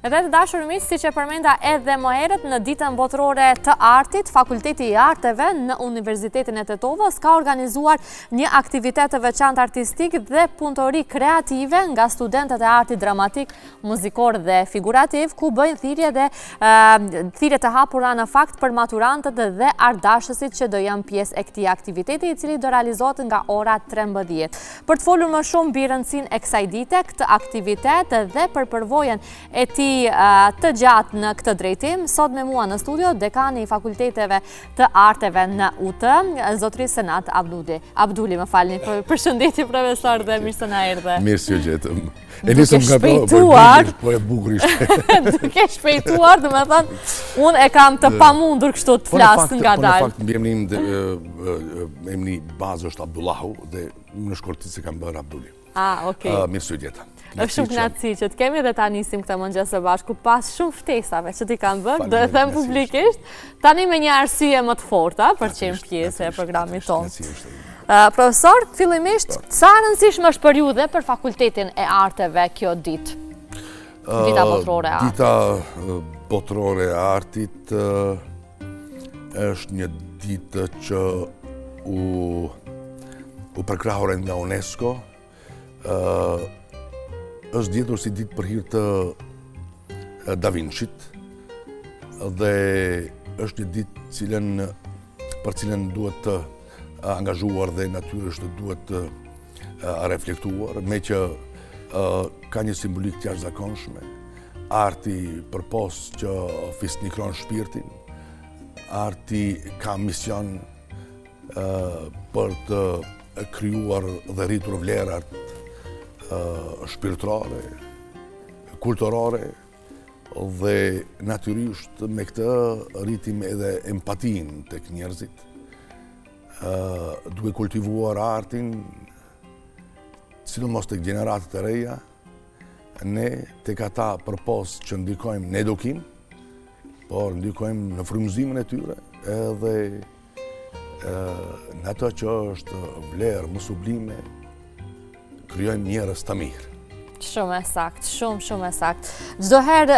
Edhe të dashur miq, siç e përmenda edhe më herët, në ditën botërore të artit, Fakulteti i Arteve në Universitetin e Tetovës ka organizuar një aktivitet të veçantë artistik dhe punëtori kreative nga studentët e artit dramatik, muzikor dhe figurativ, ku bëjnë thirrje të hapura në fakt për maturantët dhe artdashësit që do janë pjesë e këtij aktiviteti, i cili do realizohet nga ora 13. Për të folur më shumë mbi rëndësinë e kësaj dite, këtë aktivitet dhe për përvojën e tij të gjatë në këtë drejtim, sot me mua në studio dekani i fakulteteve të arteve në UT, zotëri Senat Abduli, më falni, përshëndetje profesor dhe mirë se na erdhe. Mirë si u gjetëm. Duke shpejtuar, po e bukur ishte. Duke shpejtuar, do të thënë, unë e kam të pamundur kështu të flas ngadalë. Në fakt, emri bazë është Abdullahu dhe në shkortit se kam bërë Abduli. Okej. Mirë si u gjetëm. Është shumë knatësi që të kemi dhe ta nisim këtë mëngjes së bashku pas shumë ftesave që ti kanë bërë, do e them publikisht, tani me një arsye më të forta për të qenë pjesë e programit tonë. Profesor, fillimisht, sa rëndësishme është për ju dhe për Fakultetin e Arteve kjo ditë? Dita botërore e artit. Dita botërore e artit është një ditë që u përkrahur nga UNESCO, është djetur si ditë për hir të Da Vinci-t dhe është një ditë për cilën duhet të angazhuar dhe natyrisht duhet të reflektuar, me që ka një simbolik të jashtëzakonshme. Arti përpos që fisnikron shpirtin, arti ka mision për të krijuar dhe rritur vlerat shpirtërore, kulturore dhe natyrisht me këtë rritim edhe empatin tek njerëzit, duke kultivuar artin, sidomos tek gjeneratët e reja, ne tek ata përpos që ndikojmë në edukim, por ndikojmë në frymëzimin e tyre edhe në ato që është vlerë më sublime, krijojmë njerëz të mirë. Shumë e sakt, shumë e sakt. Çdo herë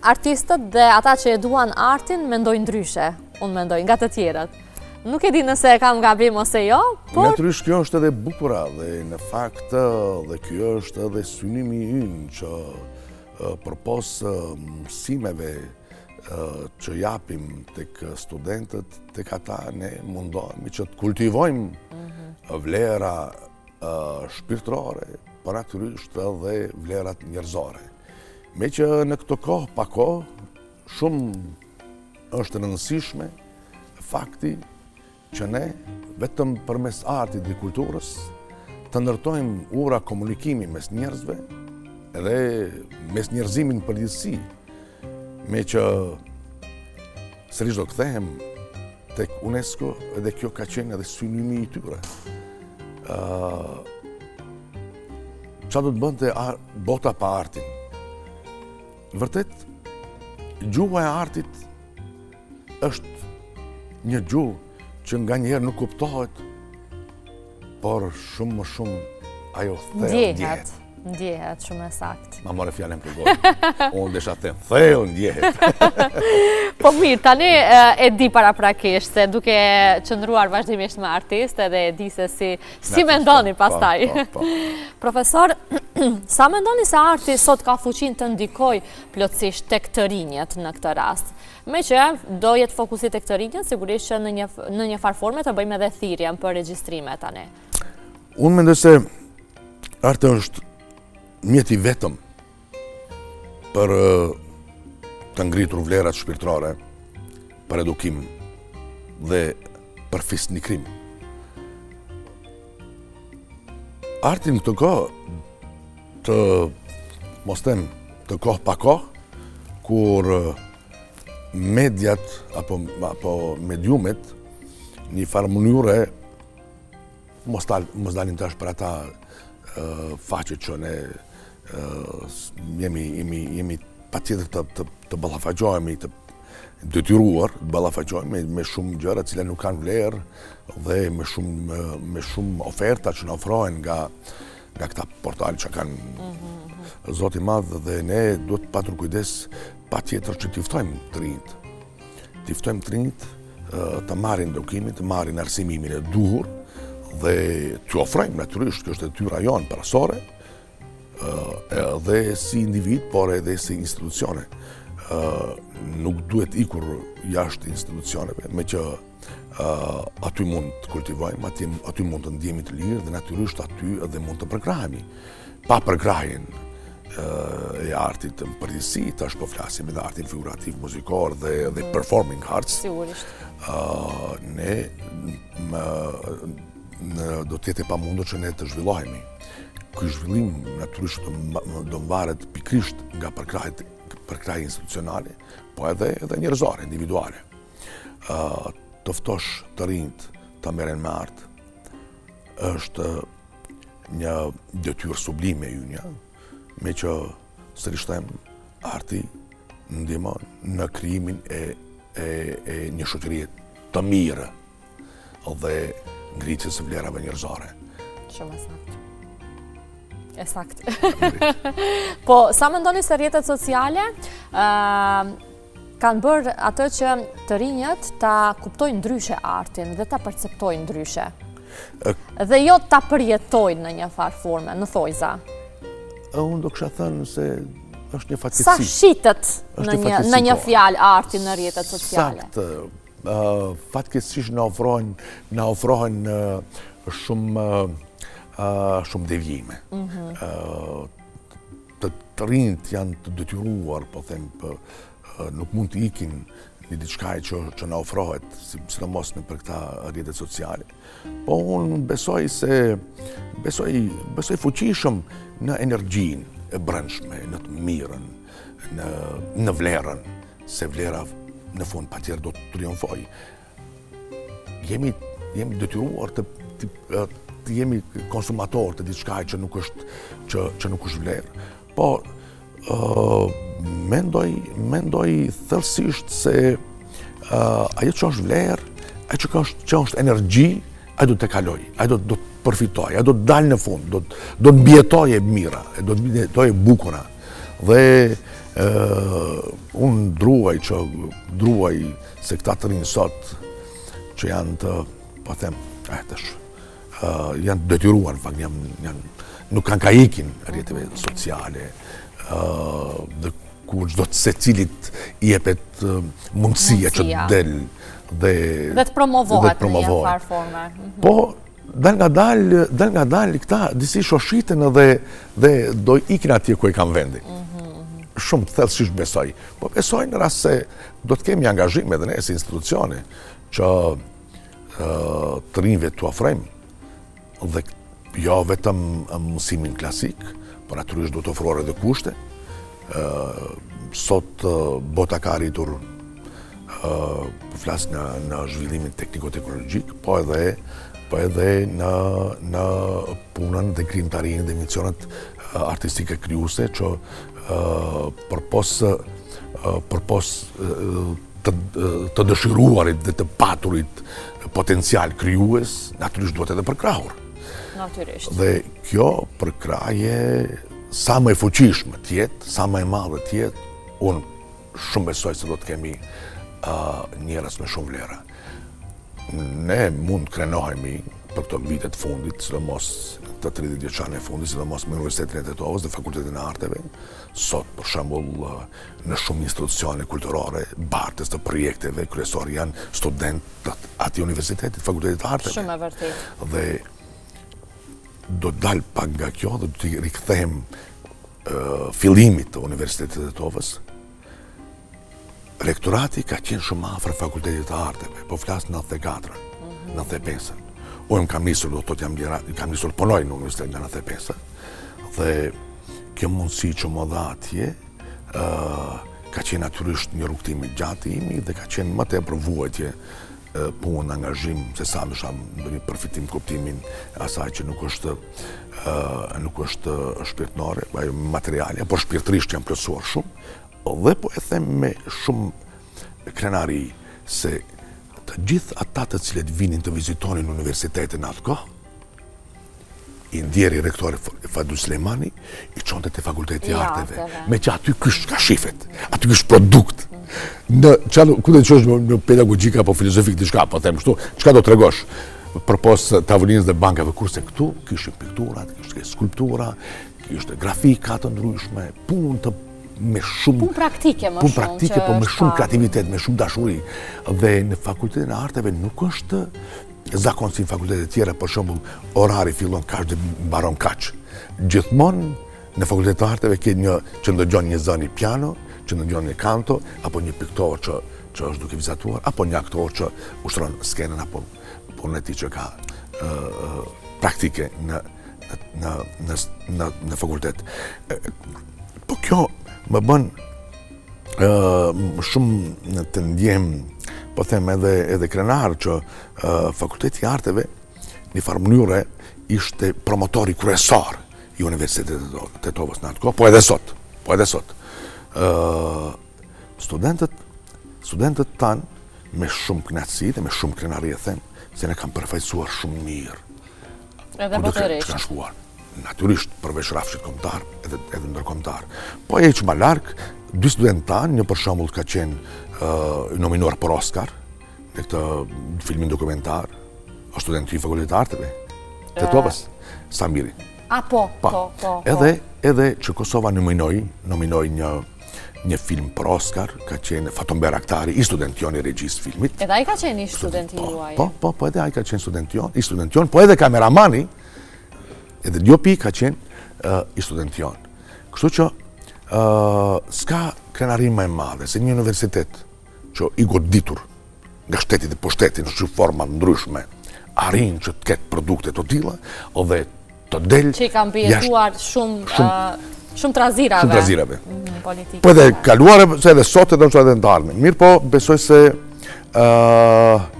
artistët dhe ata që e duan artin mendojnë ndryshe, unë mendoj, nga të tjerët. Nuk e di nëse e kam gabim ose jo, por... Natyrisht kjo është edhe bukura dhe në fakt dhe kjo është edhe synimi ynë që përpos mësimeve që japim tek studentët, tek ata ne mundohemi që të kultivojmë vlera shpirtërore, por natyrisht edhe vlerat njerëzore. Me që në këto kohë pa kohë, shumë është rëndësishme fakti që ne, vetëm përmes artit dhe kulturës, të ndërtojmë ura komunikimi mes njerëzve edhe mes njerëzimin përgjithësi, me që sërish do kthehem tek UNESCO edhe kjo ka qenë edhe synimi i tyre. Qa do të bënte bota pa artin? Vërtet, gjuha e artit është një gjuhë që nga njerë nuk kuptohet, por shumë më shumë ajo thellë ndjehet. Ndjehet, shumë e sakt. Ma more fjallën për gojë. Unë desha të thellë ndjehet. Po mirë, tani e di paraprakisht se duke qëndruar vazhdimisht me artist edhe e di se si mendoni pastaj. Profesor, sa mendoni se arti sot ka fuqin të ndikoj plotësisht tek të rinjët në këtë rast? Me që do jetë fokusit tek të rinjët, sigurisht që në një farë forme të bëjmë edhe thirrjen për regjistrime tani. Unë mendoj se arti është mjeti vetëm për të ngritur vlerat shpirtërore, për edukim dhe për fisnikrim. Artin këtë kohë, të mos them të kohë pa kohë, kur mediat apo mediumet një farë mënyre mos dalin tash për ata faqet që ne jemi patjetër të ballafaqohemi, të detyruar të ballafaqohemi me shumë gjëra që nuk kanë vlerë dhe me shumë oferta që na ofrohen nga nga këta portale që kanë Zoti i Madh, dhe ne duhet patur kujdes patjetër që t'i ftojmë të rinjt. T'i ftojmë të rinjt të marrin edukimin, të marrin arsimimin e duhur dhe t'ju ofrojmë natyrisht, kjo është detyra jonë parasore, dhe si individ, por edhe si institucione. Nuk duhet ikur jashtë institucioneve, me që aty mund të kultivojmë, aty mund të ndjemi të lirë dhe natyrisht aty edhe mund të përkrahemi. Pa përkrahjen e artit në përgjithësi, tash po flasim edhe artin figurativ, muzikor dhe performing arts. Sigurisht. Ne do të jetë e pamundur që ne të zhvillohemi. Ky zhvillim natyrisht do mvaret pikrisht nga përkrahje institucionale, po edhe njerëzore, individuale. Të ftosh të rinjt të merren me art është një detyrë sublime e ynia, me që sërish them, arti ndihmon në krijimin e një shoqërie të mirë dhe ngritjes së vlerave njerëzore. Shumë e saktë. Po, sa mendoni se rrjetet sociale kanë bërë atë që të rinjët ta kuptojnë ndryshe artin dhe ta perceptojnë ndryshe? Dhe jo ta përjetojnë në një farë forme, në thojza? Unë do kisha thënë se është një fatkeqësi. Sa shitet në një fjalë arti në rrjetet sociale? Saktë. Fatkeqësisht na ofrohen shumë devijime. Të rinjt janë të detyruar, po them, nuk mund të ikin një diçka që na ofrohet, sidomos në për këta rrjetet sociale. Po unë besoj fuqishëm në energjinë e brendshme, në të mirën, në vlerën, se vlera në fund patjetër do të triumfojë. Jemi detyruar të jemi konsumator të diçka që nuk është vlerë. Po mendoj thellësisht se ajo që është vlerë, ajo që është energji, ajo do të kaloj, ajo do të përfitoj, ajo do të dalë në fund, do të mbjetoje mira, do të mbjetoje bukura. Dhe unë druaj se këta të rinj sot që janë të, po them, janë të detyruar, nuk kanë ka ikin rrjeteve sociale, dhe ku çdo secilit i jepet mundësia që të del dhe të promovohet në një farë forme. Po, dal nga dal këta disi shoshiten dhe do ikin atje ku i kanë vendi. Shumë thellësisht besoj. Po besoj në rast se do të kemi angazhim edhe ne si institucione që të rinjve t'u ofrojmë dhe jo vetëm mësimin klasik, por natyrisht do të ofruar edhe kushte. Sot bota ka arritur flas në zhvillimin tekniko-teknologjik, po edhe në punën dhe krijimtarinë dhe misionet artistike krijuese që përpos të dëshiruarit dhe të paturit potencial krijues, natyrisht duhet edhe përkrahur. Natyrisht. Dhe kjo përkrahje sa më e fuqishme tjetë, sa më e madhe tjetë, unë shumë besoj se do të kemi njerëz me shumë vlera. Ne mund të krenohemi për këto vitet fundit, sidomos të 30 vjeçare e fundit, sidomos me Universitetin e Tetovës dhe Fakultetin e Arteve. Sot, për shembull, në shumë institucione kulturore, bartës të projekteve kryesor janë studentët aty Universitetit, Fakultetit të Arteve. Shumë e vërtet. Dhe do të dalë pak nga kjo dhe do të rikthehem fillimit të Universitetit të Tetovës. Rektorati ka qenë shumë afër Fakultetit të Arteve, po flas 94, 95. Unë kam nisur, do të thotë kam nisur punoj në Universitetin nga 95, dhe kjo mundësi që më dha atje ka qenë natyrisht një rrugtim i gjatë imi dhe ka qenë më tepër vuajtje punë, angazhim, se sa ndoshta ndonjë përfitim kuptimin asaj që nuk është shpirtërore, ajo materiale, por shpirtërisht janë plotësuar shumë. Dhe po e them me shumë krenari se të gjithë ata të cilët vinin të vizitonin universitetin atë kohë, i ndjeri rektori Fadul Slemani, i qonte të fakulteti arteve. Me që aty kysh ka shifet, aty kysh produkt. Ku dhe që është në pedagogika apo filozofik të shka, po them shtu, qka do të regosh? Për pos tavolinës dhe bankave, kurse këtu, kishtë pikturat, kishtë skulptura, kishtë grafika të ndryshme, punë të me shumë... Punë praktike më shumë. Punë praktike, po me shumë kreativitet, me shumë dashuri. Dhe në fakultetin e arteve nuk është zakon si në fakultetet tjera, për shembull, orari fillon kaq dhe mbaron kaq. Gjithmonë në fakultetet e arteve ke një që ndëgjon një zëni piano, që ndëgjon një kanto, apo një piktor që është duke vizatuar, apo një aktor që ushtron skenën, apo punën e tij që ka praktike në fakultet. Po kjo më bën shumë të ndjem, po them edhe krenar që Fakulteti i Arteve në farë mënyre ishte promotori kryesor i Universitetit të Tetovës në atë kohë, po edhe sot. Studentët tanë me shumë kënaqësi dhe me shumë krenari e them se ne kam përfaqësuar shumë mirë. Edhe botërisht. Që kanë shkuar. Natyrisht përveç rrafshit kombëtar edhe ndërkombëtar. Po e që më larg, 2 studentë tanë, një për shembull ka qenë nominuar për Oscar në këtë filmin dokumentar, është student i Fakultetit të Arteve, Tetovës, Samiri. Po. Edhe që Kosova nominoi një film për Oscar, ka qenë Faton Beraktari, i student jon i regjisë filmit. Edhe ai ka qenë i student i juaj. Po, edhe ai ka qenë student jon, po edhe kameramani, edhe Djopi ka qenë i student jon. Kështu që s'ka krenarim më e madhe se një universitet që i goditur nga shteti dhe pushteti në shumë forma ndryshme arrin që të ketë produkte të tilla dhe të del që i kanë mbijetuar shumë trazirave politike. Po edhe kaluare se edhe sot edhe në të ardhmen. Mirë po besoj se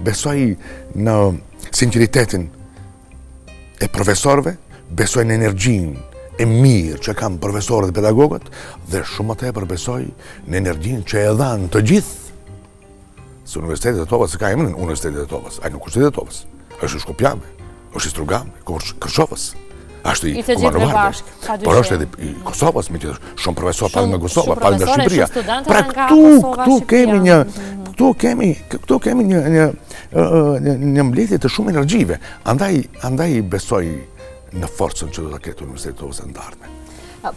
besoj në sinqeritetin e profesorëve, besoj në energjinë e mirë që kanë profesorët dhe pedagogët dhe shumë më tepër besoj në energjinë që e dhanë të gjithë. Se Universiteti i Tetovës ka emrin Universiteti i Tetovës, ai nuk është i Tetovës, është i Shkopjame, është i Strugame, Kërçovës. Ashtu i Komarëvarve, por është edhe i Kosovës, me që shumë profesor palë me Kosova, palë me Shqipëria. Pra këtu kemi një mbledhje të shumë energjive, andaj besoj në forcën që do të ketë Universiteti i Tetovës në të ardhmen.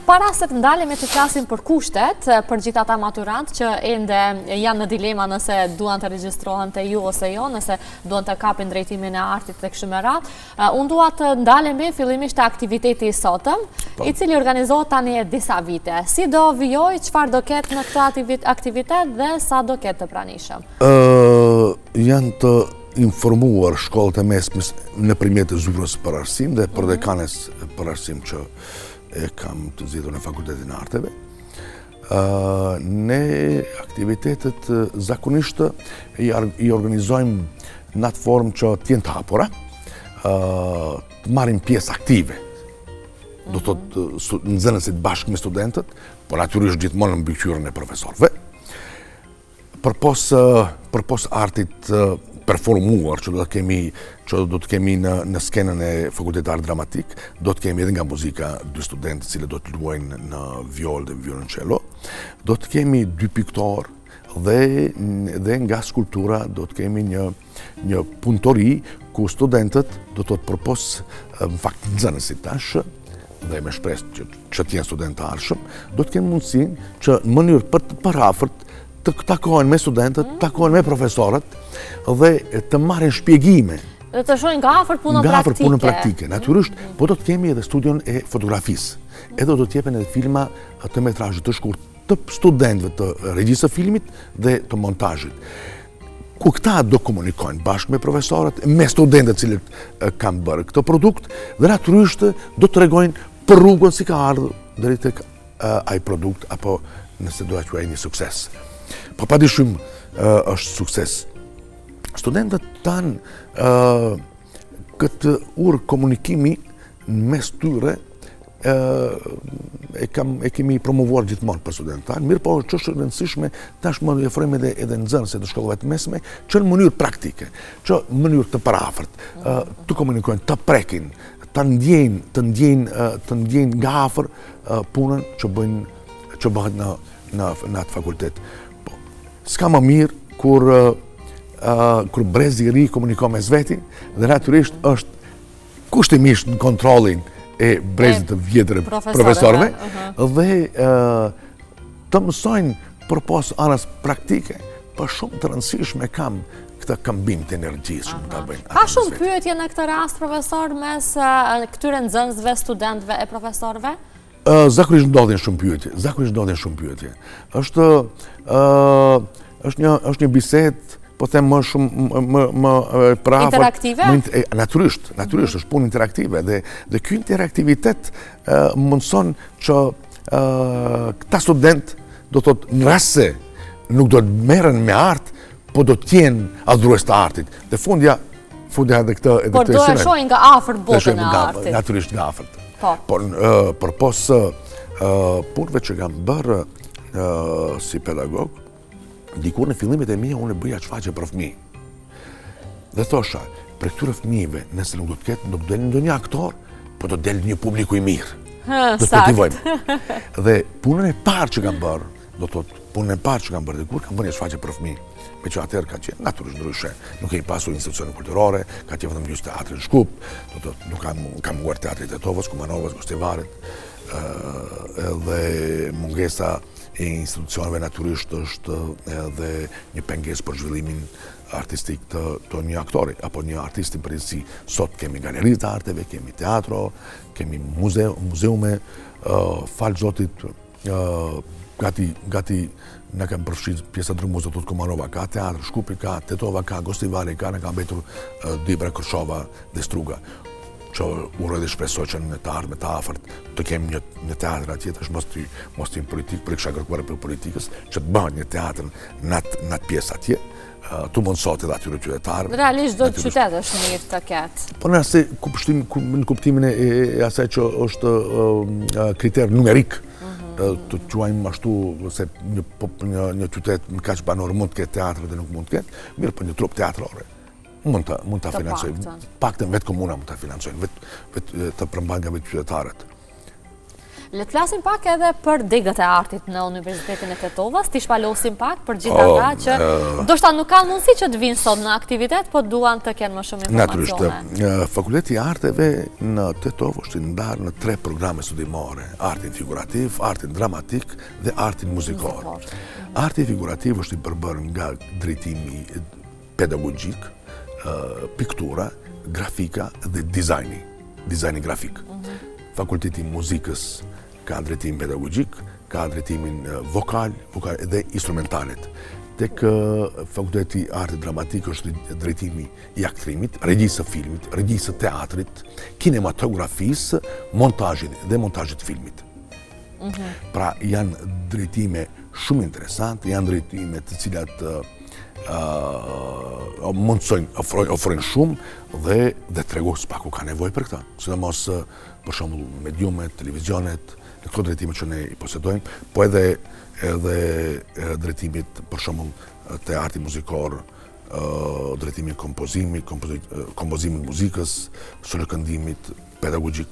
Para se të ndalemi të flasim për kushtet, për gjithë ata maturantë që ende janë në dilema nëse duan të regjistrohen te ju ose jo, nëse duan të kapin drejtimin e artit të kështu me radhë, unë dua të ndalemi fillimisht te aktiviteti i sotëm, i cili organizohet tani e disa vite. Si do vijoj, çfarë do ketë në këtë aktivitet dhe sa do ketë të pranishëm? Janë të informuar shkollët e mesmes nëpërmjet zyrës për arsim dhe për dekanes për arsim që e kam të zgjedhur në Fakultetin e Arteve. Ne aktivitetet zakonisht i organizojmë në atë formë që t'jenë të hapura, të marrim pjesë aktive. Do të thotë nxënësit bashkë me studentët, por natyrisht gjithmonë në mbikëqyrjen e profesorëve. Përpos artit performuar që do të kemi në skenën e Fakultetit të Art Dramatik, do të kemi edhe nga muzika 2 studentë cilë do të luajnë në violë dhe violoncello, do të kemi 2 piktor dhe nga skulptura do të kemi një punëtori ku studentët do të përpos në fakt nxënësit tash dhe me shpresë që të jenë studentë të arshëm, do të kemi mundësinë që në mënyrë për të parafërt të takohen me studentët, të takohen me profesorët dhe të marrin shpjegime. Dhe të shohin nga afër punën praktike. Natyrisht, po do të kemi edhe studion e fotografisë. Edhe do të jepen edhe filma të metrazhit të shkurtë të studentëve të regjisë së filmit dhe të montazhit. Ku këta do komunikojnë bashkë me profesorët, me studentët cilët kanë bërë këtë produkt dhe natyrisht do të tregojnë për rrugën si ka ardhur deri tek ai produkt apo nëse do ta quajë një sukses. Po padyshim është sukses. Studentët tanë këtë urë komunikimi mes tyre e kemi promovuar gjithmonë për studentët tanë, mirë po që është rëndësishme tashmë i ofrojmë edhe nxënësve të shkollave të mesme që në mënyrë praktike, që në mënyrë të parafërt, të komunikojnë, të prekin, të ndjejnë nga afër punën që bëhet në atë fakultet. S'ka më mirë kur brezi i ri komunikon me zveti dhe natyrisht është kushtimisht në kontrollin e brezit të vjetër profesorëve dhe të mësojnë përpos anës praktike, për shumë të rëndësishme kam këtë këmbim të energjisë që më të bëjnë. Ka shumë pyetje në këtë rast, profesor, mes këtyre nxënësve, studentëve e profesorëve? Zakonisht ndodhin shumë pyetje. Është një bisedë, po them më shumë më prafër. Interaktive? Natyrisht, është punë interaktive dhe ky interaktivitet mundson që këta student do të thotë në rast se nuk do të merren me art, po do të jenë adhurues të artit. Dhe fundja edhe këtë por do e shohin nga afër botën e artit. Natyrisht nga afër. Po. Përpos punëve që kam bërë si pedagog, dikur në fillimet e mia unë bëja shfaqje për fëmijë. Dhe thosha, për këtyre fëmijëve, nëse nuk do të ketë, nuk do të ndonjë aktor, po do të del një publiku i mirë. Do të motivojmë. Dhe punën e parë që kam bërë, dikur kam bërë një shfaqje për fëmijë. Me që atëherë ka qenë natyrisht ndryshe. Nuk kemi pasur institucione kulturore, ka qenë vetëm gjysmë teatri në Shkup, nuk kam nguar teatri Tetovës, Kumanovës, Gostivarit, edhe mungesa e institucioneve natyrisht është edhe një pengesë për zhvillimin artistik të një aktori, apo një artisti përgjithësi. Sot kemi galeritë të arteve, kemi teatro, kemi muzeume, falë Zotit, gati në kam përfshirë pjesa Drumuzë të Kumanova, ka teatr, Shkupi ka, Tetova ka, Gostivari ka, në kam betur Dibra, Kërshova dhe Struga. Që uroj dhe shpresoj që në të ardhme të afërt të kemi një teatr atje, është mos të jenë politikë, për kisha kërkuar për politikës, që të bëhen një teatr në atë pjesë atje, të mundësot edhe atyre qytetarë. Realisht do të qytet është mirë të ketë. Po në kuptimin e asaj që është kriter numerik, të quajmë ashtu se një qytet në kaq banor mund të ketë teatr dhe nuk mund të ketë, mirë për një trup teatrore. Mund të financojnë. Paktën vetë komuna mund të financojnë, vetë të përmban nga vetë qytetarët. Le të flasim pak edhe për degët e artit në Universitetin e Tetovës, t'i shpalosim pak për gjithë ata që ndoshta nuk kanë mundësi që të vinë sot në aktivitet, po duan të kenë më shumë informacione. Natyrisht, Fakulteti i Arteve në Tetovë është ndarë në 3 programe studimore: artin figurativ, artin dramatik dhe artin muzikor. Arti figurativ është i përbërë nga drejtimi pedagogjik, piktura, grafika dhe dizajni grafik. Fakulteti i Muzikës ka drejtim pedagogjik, ka drejtimin vokal dhe instrumentalet. Tek Fakulteti i Artit Dramatik është drejtimi i aktrimit, regjisë filmit, regjisë teatrit, kinematografisë, montazhit dhe montazhit filmit. Pra janë drejtime shumë interesante, janë drejtime të cilat mundsojnë, ofrojnë shumë dhe tregu spaku ka nevojë për këtë. Sidomos për shembull mediumet, televizionet, në këto drejtime që ne i posedojmë, po edhe drejtimit për shembull te arti muzikor, drejtimi kompozimit muzikës, solokëndimit pedagogik,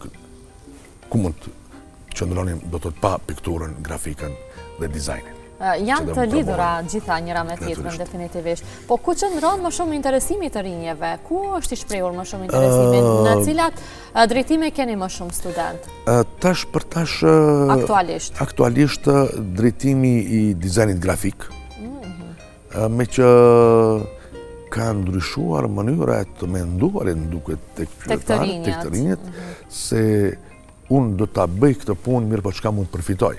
ku mund të qëndronim do të pa pikturën, grafikën dhe dizajnin. Janë të lidhura gjitha njëra me tjetrën definitivisht. Po ku qëndron më shumë interesimi të rinjeve? Ku është i shprehur më shumë interesimi? Në cilat drejtime keni më shumë student? Aktualisht drejtimi i dizajnit grafik, me që ka ndryshuar mënyra të menduar e nduket tek qytetarët, tek të rinjët, se unë do ta bëj këtë punë mirë, po çka mund të përfitoj.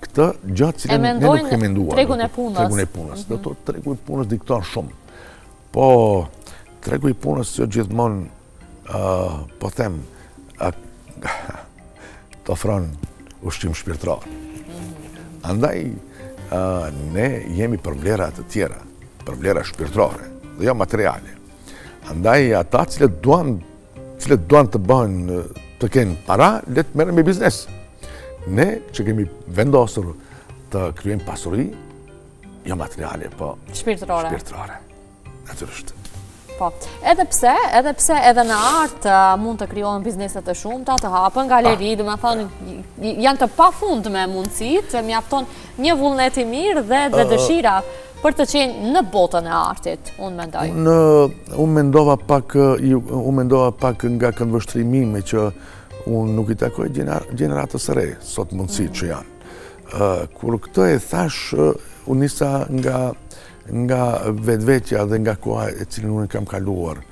Këtë gjatë cilën ne nuk kemi menduar. Tregun e punës. Do të tregu i punës dikton shumë. Po tregu i punës jo gjithmonë, po them, të ofron ushqim shpirtëror. Andaj ne jemi për vlera të tjera, për vlera shpirtërore dhe jo materiale. Andaj ata cilët duan të bëjnë, të kenë para, le të merren me biznes. Ne që kemi vendosur të kryejmë pasuri, jo materiale, po shpirtërore. Natyrisht. Po, edhe pse edhe në art mund të krijohen bizneset e shumta, të hapen galeri, dhe me thonë, janë të pafundme mundësitë, mjafton një vullnet i mirë dhe dëshira për të qenë në botën e artit, unë mendoj. Unë mendova pak nga këndvështrimime që unë nuk i takoj gjeneratës së re, sot mundësit që janë. Kur këtë e thash, unë nisa nga vetvetja dhe nga koha e cilën unë kam kaluar.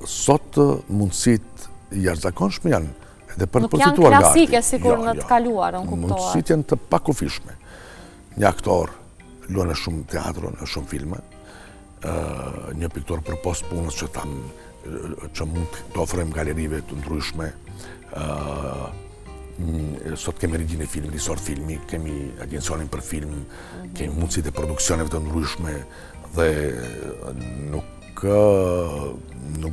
Sot mundësit jashtëzakonshme janë, edhe për të përfituar nga arti. Nuk janë klasike sikur në të kaluar, unë kuptohet. Mundësit janë të pakufishme. Një aktor luan në shumë teatro, në shumë filme, një piktor për post punës që mund të ofrojmë galerive të ndryshme. Sot kemi regjinë e filmi, Risort Filmi, kemi agencionin për film, kemi mundësit e produksioneve të ndryshme dhe nuk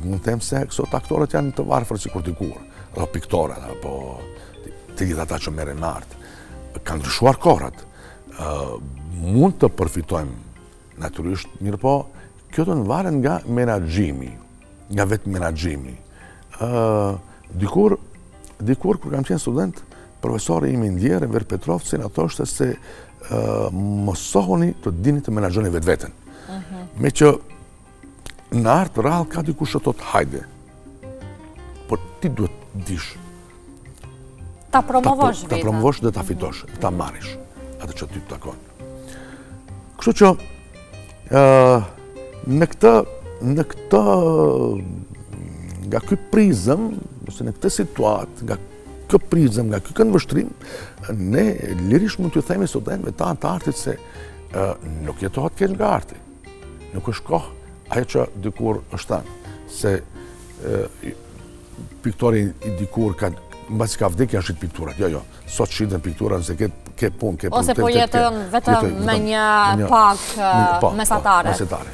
mund të them se sot aktorët janë të varfër si kur dikur, apo piktorët, apo të gjithë ata që merren me art. Kanë ndryshuar kohrat. Mund të përfitojmë natyrisht, mirë po, kjo të varet nga menaxhimi, nga vetë menaxhimi. Dikur, kur kam qenë student, profesori imi ndjerë, Enver Petrovci, në thoshte se mësohuni të dini të menaxhoni vetveten. Me që në art rrallë ka dikush që thotë hajde, por ti duhet dish. Ta promovosh vetën. Ta promovosh dhe ta fitosh, ta marrish atë që ty të takon. Kështu që në këtë nga ky prizëm, ose në këtë situatë, nga ky prizëm, nga ky këndvështrim, ne lirisht mund t'ju themi studentëve të artit se nuk jetohet keq nga arti. Nuk është kohë ajo që dikur është thënë, se piktori i dikur mbasi ka vdekja shit pikturat. Jo, sot shiten pikturat nëse ke punë, ose po jetën vetëm me një pagë mesatare.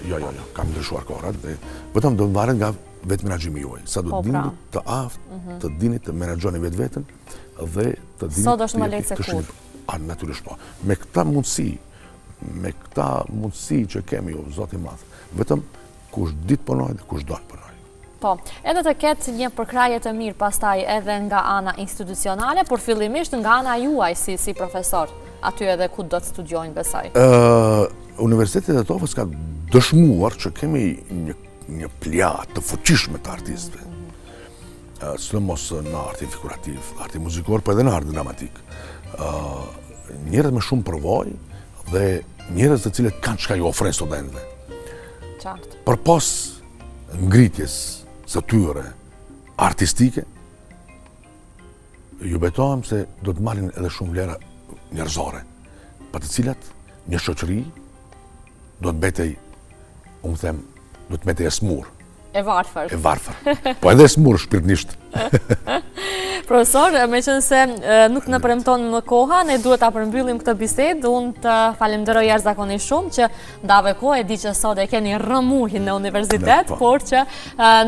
Jo, kam ndryshuar kohrat dhe vetëm do varet nga vetë menaxhimi juaj. Sa do dini të aftë, të dini të menaxhoni vetveten dhe të dini. Sot është më lehtë se kur. Natyrisht po. Me këta mundësi që kemi ju, Zoti i Madh, vetëm kush ditë punoj dhe kush don punoj. Po, edhe të ketë një përkraje të mirë pastaj edhe nga ana institucionale, por fillimisht nga ana juaj si profesor, aty edhe ku do të studiojnë besoj. Universiteti i Tetovës ka dëshmuar që kemi një plejadë të fuqishme të artistëve. Sidomos në artin figurativ, artin muzikor, por edhe në artin dramatik. Njerëz me shumë përvojë dhe njerëz të cilët kanë çka ju ofrojnë studentëve. Qartë. Përpos ngritjes së tyre artistike, ju betohem se do të marrin edhe shumë vlera njerëzore, pa të cilat një shoqëri do të mbetej, unë them, do të mbetej e smur. E varfër. Po edhe e smur shpirtnisht. Profesor, me qënë se nuk në premton më koha, ne duhet ta përmbyllim këtë bisedë. Unë të falenderoj jashtëzakonisht shumë që ndave kohë, e di që sot e keni rrëmuhin në universitet, por që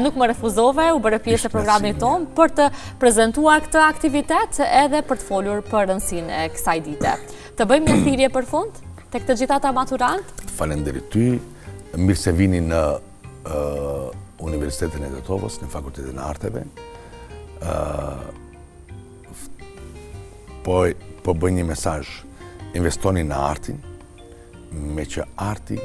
nuk më refuzove, u bërë pjesë e programit tonë për të prezentuar këtë aktivitet edhe për të folur për rëndësinë e kësaj dite. Të bëjmë një thirrje për fund tek të gjithë ata maturant? Falenderit ty, mirë se vini në Universitetin e Tetovës, në Fakultetin e Arteve. Po bëj një mesazh, investoni në artin, me që arti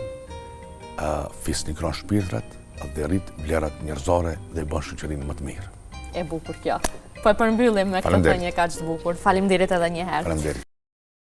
fisnikron shpirtrat dhe rrit vlerat njerëzore dhe bën shoqërinë më të mirë. E bukur kjo. Po e përmbyllim me këtë thënie kaq të bukur. Faleminderit edhe një herë. Faleminderit.